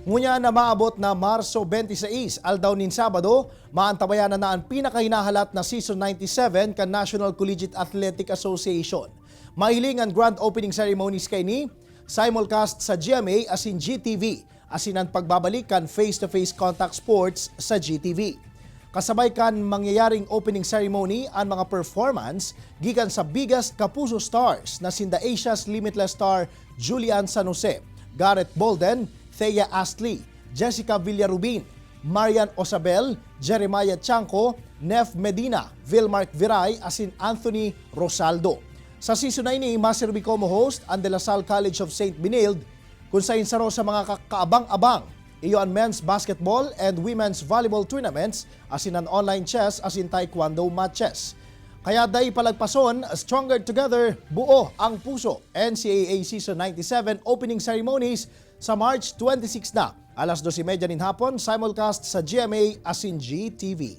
Ngunya na maabot na Marso 26, aldaw nin Sabado, maantabayan na ang pinakahinahalat na Season 97 kan National Collegiate Athletic Association. Mahiling ang grand opening ceremonies kay ni, simulcast sa GMA asin GTV, asin ang pagbabalik kan face-to-face contact sports sa GTV. Kasabay kan mangyayaring opening ceremony ang mga performance gikan sa biggest kapuso stars na sinda Asia's Limitless star Julian San Jose, Gareth Bolden, Thea Astley, Jessica Villarubin, Marian Osabel, Jeremiah Chanco, Nef Medina, Vilmark Viray, asin Anthony Rosaldo. Sa season 9 ni maserbi como host ang De La Salle College of St. Benilde kung sa insaro sa mga kaabang-abang iyo ang men's basketball and women's volleyball tournaments asin ang online chess asin taekwondo matches. Kaya day palagpason, Stronger Together, buo ang puso. NCAA Season 97 opening ceremonies sa March 26 na. 12:30 nin hapon, simulcast sa GMA asin GTV.